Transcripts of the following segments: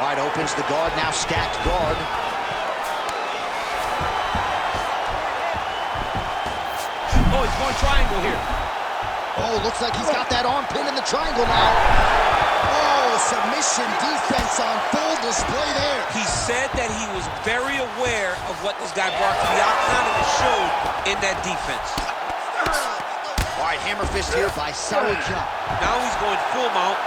Wide opens the guard, now stacked guard. Oh, he's going triangle here. Oh, looks like he's got that arm pin in the triangle now. Oh, submission defense on full display there. He said that he was very aware of what this guy brought to the octagon, and it showed in that defense. All right, hammer fist here by Sarukyan. Now he's going full mount.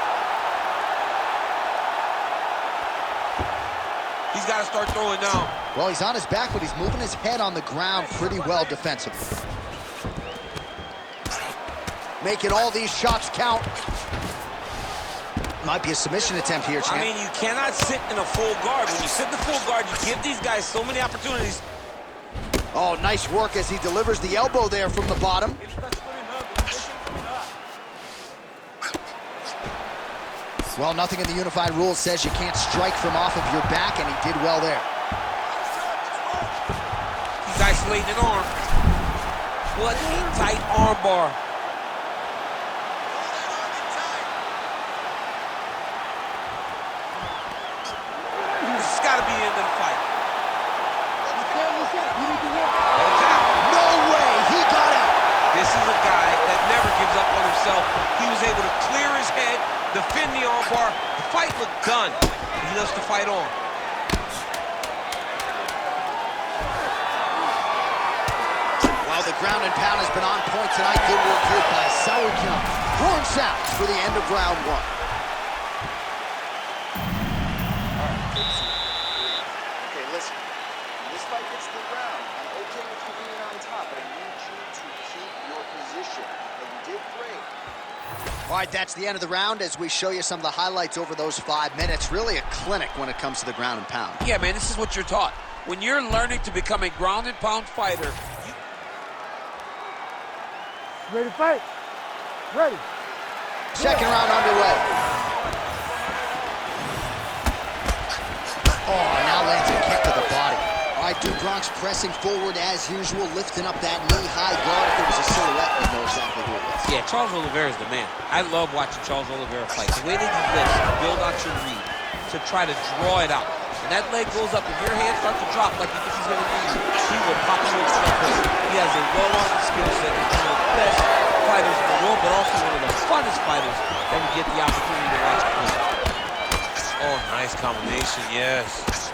He's got to start throwing down. Well, he's on his back, but he's moving his head on the ground pretty well defensively. Making all these shots count. Might be a submission attempt here, champ. I mean, you cannot sit in a full guard. When you sit in the full guard, you give these guys so many opportunities. Oh, nice work as he delivers the elbow there from the bottom. Well, nothing in the unified rules says you can't strike from off of your back, and he did well there. He's isolating an arm. What a tight arm bar. This has got to be the end of the fight. No way, he got out. This is a guy that never gives up on himself. He was able to clear his head, defend the arm bar. The fight looked done. He loves to fight on. Well, the ground and pound has been on point tonight. Good work here by Sarukyan. Horn sounds for the end of round one. Okay, listen. When this fight gets to the ground, I'm okay with you being on top, but I need you to keep your position. And you did great. All right, that's the end of the round as we show you some of the highlights over those 5 minutes. Really a clinic when it comes to the ground and pound. Yeah, man, this is what you're taught. When you're learning to become a ground and pound fighter, Ready to fight? Ready. Second round underway. Oh, now lands a kick to the body. All right, do Bronx pressing forward as usual, lifting up that knee-high guard. If it was a silhouette, you know exactly who it was. yeah, Charles Oliveira is the man. I love watching Charles Oliveira fight. The way that he lifts to build out your read, to try to draw it out. And that leg goes up, if your hands start to drop like you think he's going to do, he will pop you into that place. He has a well-rounded skill set. He's one of the best fighters in the world, but also one of the funnest fighters that we get the opportunity to watch play. Oh, nice combination, yes.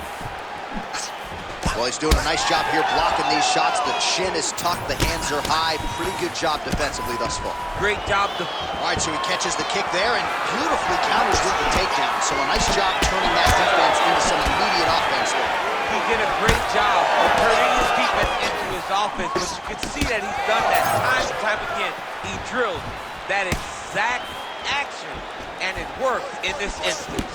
Well, he's doing a nice job here blocking these shots. The chin is tucked, the hands are high. Pretty good job defensively thus far. Great job. All right, so he catches the kick there and beautifully counters with the takedown. So a nice job turning that defense into some immediate offense there. He did a great job of turning his defense into his offense, but you can see that he's done that time and time again. He drilled that exact action, and it worked in this instance.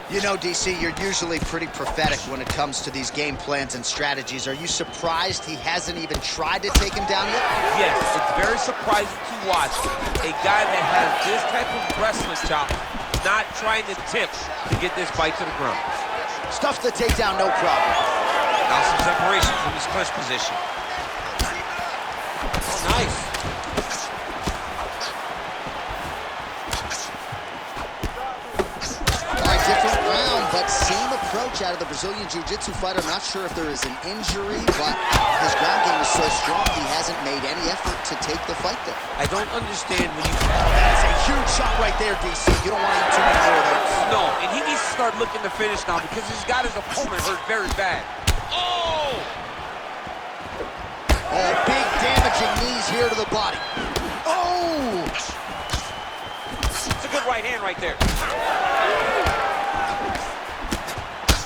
You know, DC, you're usually pretty prophetic when it comes to these game plans and strategies. Are you surprised he hasn't even tried to take him down yet? Yes, it's very surprising to watch a guy that has this type of wrestling chop not trying to attempt to get this fight to the ground. Stuffs the takedown, no problem. Now some separation from his clinch position. Oh, nice. Different round, but same approach out of the Brazilian Jiu-Jitsu fighter. I'm not sure if there is an injury, but his ground game is so strong, he hasn't made any effort to take the fight there. I don't understand when you... That is a huge shot right there, DC. You don't want to eat too many more of those. No, and he needs to start looking to finish now because he's got his opponent hurt very bad. Oh! Oh, big damaging knees here to the body. Oh! It's a good right hand right there.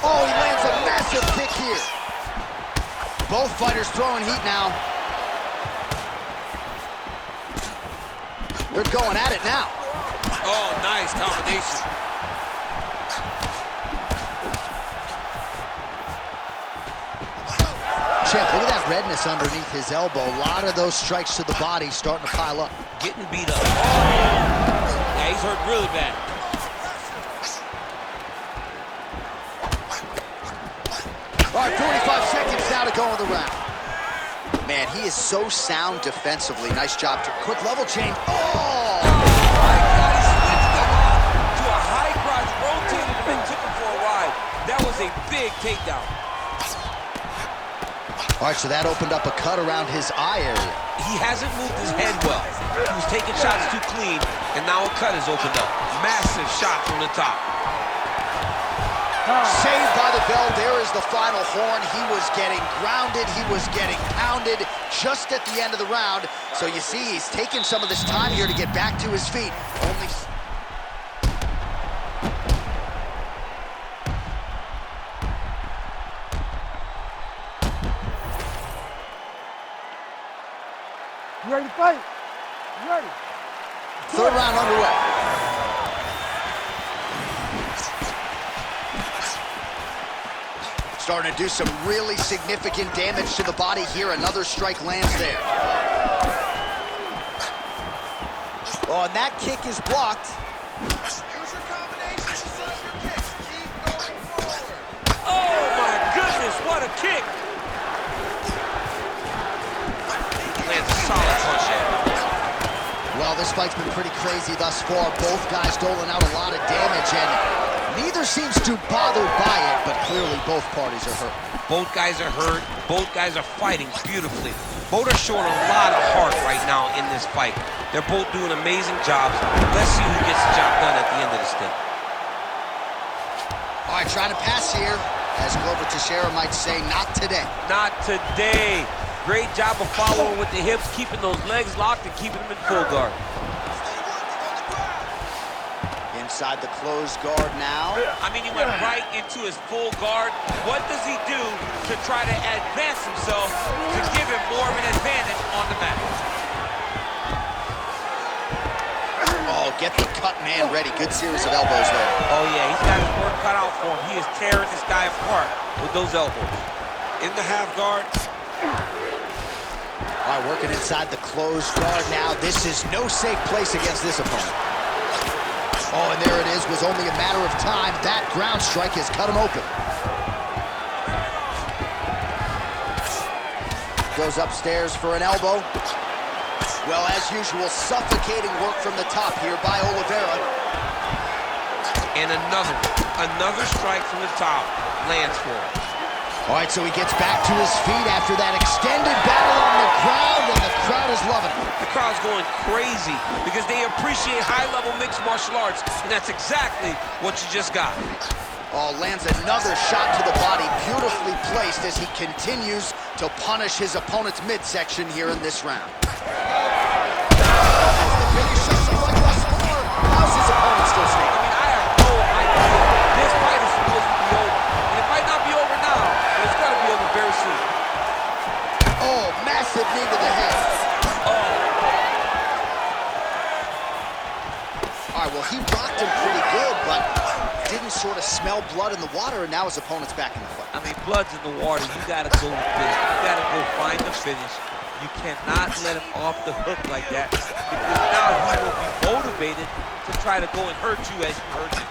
Oh, he lands a massive kick here. Both fighters throwing heat now. They're going at it now. Oh, nice combination. Champ, look at that redness underneath his elbow. A lot of those strikes to the body starting to pile up. Getting beat up. Yeah, he's hurt really bad. All right, 45 seconds now to go in the round. Man, he is so sound defensively. Nice job. Quick level change. Oh! My God, he switched him off to a high cross rotated takedown. All right, so that opened up a cut around his eye area. He hasn't moved his head well. He was taking shots too clean, and now a cut has opened up. Massive shot from the top. Saved by the bell. There is the final horn. He was getting grounded. He was getting pounded just at the end of the round. So you see, he's taking some of this time here to get back to his feet. Only... You ready to fight? You ready? Third round underway. Starting to do some really significant damage to the body here. Another strike lands there. Oh, and that kick is blocked. Use your combinations to set up your kicks. Keep going forward. Oh my goodness, what a kick! He lands a solid punch there. Well, this fight's been pretty crazy thus far. Both guys doling out a lot of damage, and neither seems too bothered by it, but clearly both parties are hurt. Both guys are hurt. Both guys are fighting beautifully. Both are showing a lot of heart right now in this fight. They're both doing amazing jobs. Let's see who gets the job done at the end of this thing. All right, trying to pass here. As Glover Teixeira might say, not today. Not today. Great job of following with the hips, keeping those legs locked and keeping them in full guard. Inside the closed guard now. I mean, he went right into his full guard. What does he do to try to advance himself to give him more of an advantage on the mat? Oh, get the cut man ready. Good series of elbows there. Oh, yeah, he's got his work cut out for him. He is tearing this guy apart with those elbows. In the half guard. All right, working inside the closed guard now. This is no safe place against this opponent. Oh, and there it is. Was only a matter of time. That ground strike has cut him open. Goes upstairs for an elbow. Well, as usual, suffocating work from the top here by Oliveira. And another strike from the top lands for him. All right, so he gets back to his feet after that extended battle on the ground, and the crowd is loving it. The crowd's going crazy because they appreciate high-level mixed martial arts, and that's exactly what you just got. Oh, lands another shot to the body, beautifully placed as he continues to punish his opponent's midsection here in this round. How's his opponent still standing? I have no idea. This fight is supposed to be over, and it might not be over now, but it's going to be over very soon. Oh, massive knee to the head. All right, well, he rocked him pretty good, but didn't sort of smell blood in the water, and now his opponent's back in the fight. I mean, blood's in the water. You got to go to finish. You got to go find the finish. You cannot let him off the hook like that, because now he will be motivated to try to go and hurt you as you hurt him.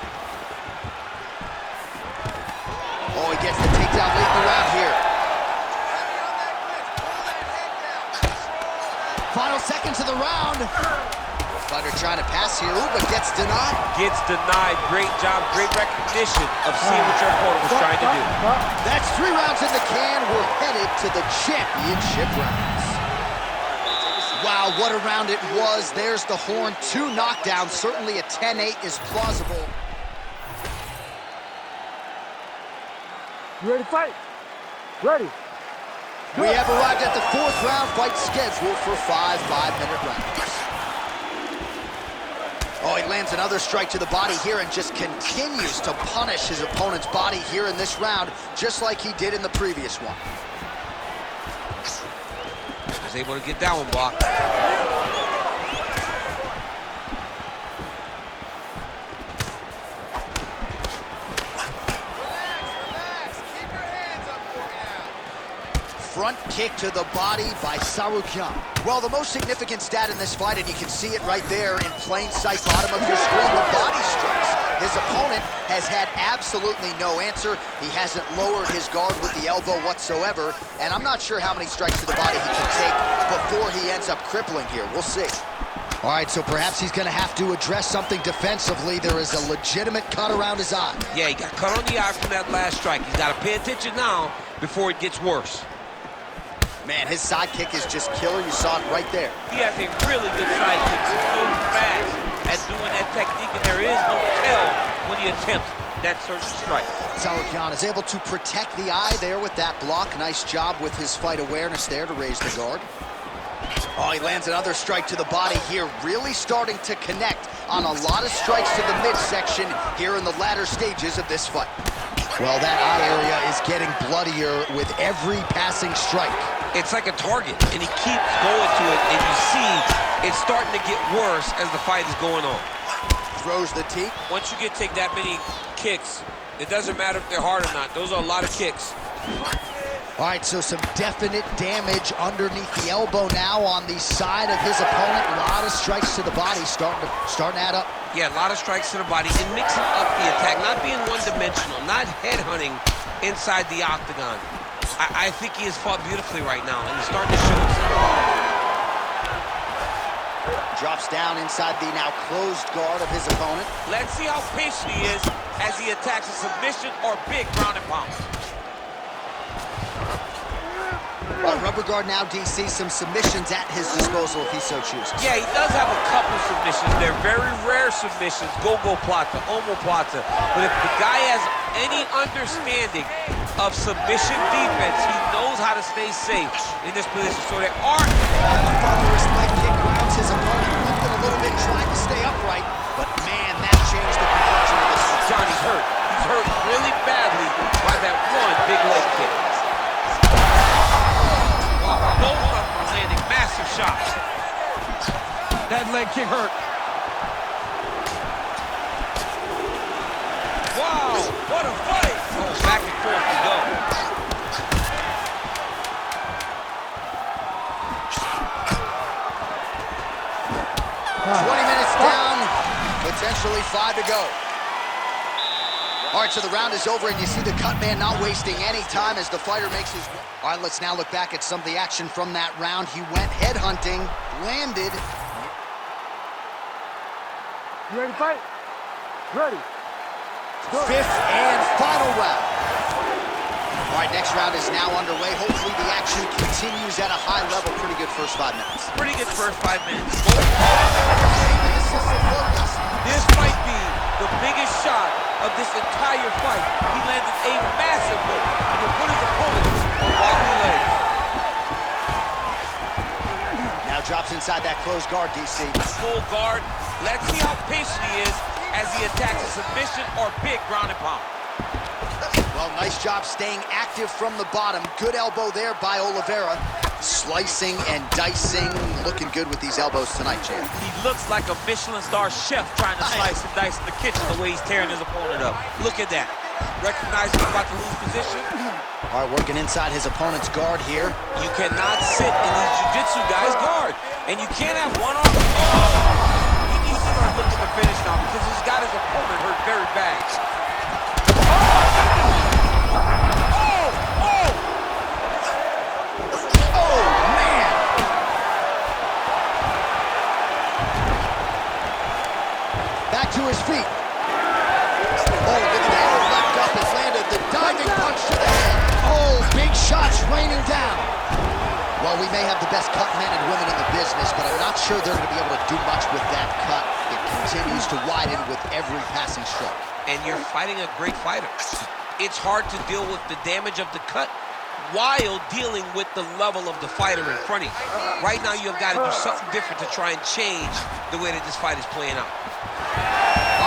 Oh, he gets the takedown late in the round here. Final seconds of the round. Fighter trying to pass here, but gets denied. Gets denied. Great job, great recognition of seeing what your opponent was trying to do. That's 3 rounds in the can. We're headed to the championship rounds. Wow, what a round it was. There's the horn. 2 knockdowns. Certainly a 10-8 is plausible. You ready to fight? Ready. We have arrived at the 4th round, fight scheduled for 5 5-minute rounds. Oh, he lands another strike to the body here and just continues to punish his opponent's body here in this round, just like he did in the previous one. Was able to get that one blocked. Front kick to the body by Tsarukyan. Well, the most significant stat in this fight, and you can see it right there in plain sight, bottom of your screen, the body strikes. His opponent has had absolutely no answer. He hasn't lowered his guard with the elbow whatsoever, and I'm not sure how many strikes to the body he can take before he ends up crippling here. We'll see. All right, so perhaps he's going to have to address something defensively. There is a legitimate cut around his eye. Yeah, he got cut on the eye from that last strike. He's got to pay attention now before it gets worse. Man, his sidekick is just killer. You saw it right there. He has a really good sidekick. He's so fast at doing that technique, and there is no tell when he attempts that certain strike. Tsarukyan is able to protect the eye there with that block. Nice job with his fight awareness there to raise the guard. Oh, he lands another strike to the body here, really starting to connect on a lot of strikes to the midsection here in the latter stages of this fight. Well, that eye area is getting bloodier with every passing strike. It's like a target, and he keeps going to it, and you see it's starting to get worse as the fight is going on. Throws the teep. Once you take that many kicks, it doesn't matter if they're hard or not. Those are a lot of kicks. All right, so some definite damage underneath the elbow now on the side of his opponent. A lot of strikes to the body starting to add up. Yeah, a lot of strikes to the body and mixing up the attack, not being one-dimensional, not headhunting inside the octagon. I think he has fought beautifully right now, and he's starting to show himself. Drops down inside the now closed guard of his opponent. Let's see how patient he is as he attacks a submission or big ground and pound. Rubber guard now, DC, some submissions at his disposal if he so chooses. Yeah, he does have a couple submissions. They're very rare submissions, gogoplata, omoplata. But if the guy has any understanding of submission defense, he knows how to stay safe in this position. So there are... Thunderous leg kick grounds his opponent, lifted a little bit, trying to stay upright. But man, that changed the complexion of this one. Johnny's hurt. He's hurt really badly by that one big leg kick. Both of them are landing massive shots. That leg kick hurt. Wow, what a fight! Oh, back and forth we go. Ah. 20 minutes down, potentially 5 to go. All right, so the round is over, and you see the cut man not wasting any time as the fighter makes his... All right, let's now look back at some of the action from that round. He went headhunting, landed. You ready to fight? Ready. Go. Fifth and final round. All right, next round is now underway. Hopefully the action continues at a high level. Pretty good first 5 minutes. Pretty good first 5 minutes. This might be the biggest shot of this entire fight. He landed a massive hook and put his opponent on wobbly legs. Now drops inside that closed guard, DC. Full guard. Let's see how patient he is as he attacks a submission or big ground and pound. Well, nice job staying active from the bottom. Good elbow there by Oliveira. Slicing and dicing. Looking good with these elbows tonight, champ. He looks like a Michelin star chef trying to slice and dice in the kitchen the way he's tearing his opponent up. Look at that. Recognizing he's about to lose position. All right, working inside his opponent's guard here. You cannot sit in these jiu-jitsu guys' guard. And you can't have one arm. Oh! He needs to start looking to finish now because he's got his opponent hurt very bad. To his feet. Oh, look at that. Left up has landed the diving punch to the head. Oh, big shots raining down. Well, we may have the best cut men and women in the business, but I'm not sure they're going to be able to do much with that cut. It continues to widen with every passing stroke. And you're fighting a great fighter. It's hard to deal with the damage of the cut while dealing with the level of the fighter in front of you. Right now, you've got to do something different to try and change the way that this fight is playing out.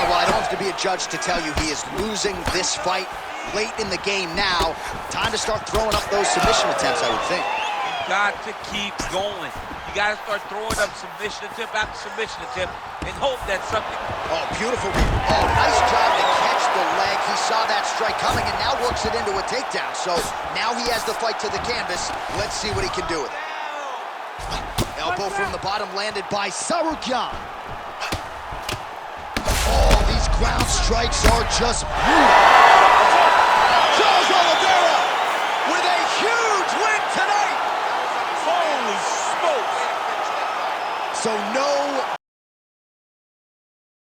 Well, I don't have to be a judge to tell you he is losing this fight late in the game now. Time to start throwing up those submission attempts, I would think. You got to keep going. You got to start throwing up submission attempt after submission attempt and hope that something... Oh, beautiful. Oh, nice job to catch the leg. He saw that strike coming and now works it into a takedown. So now he has the fight to the canvas. Let's see what he can do with it. Elbow from the bottom landed by Tsarukyan. Ground strikes are just brutal.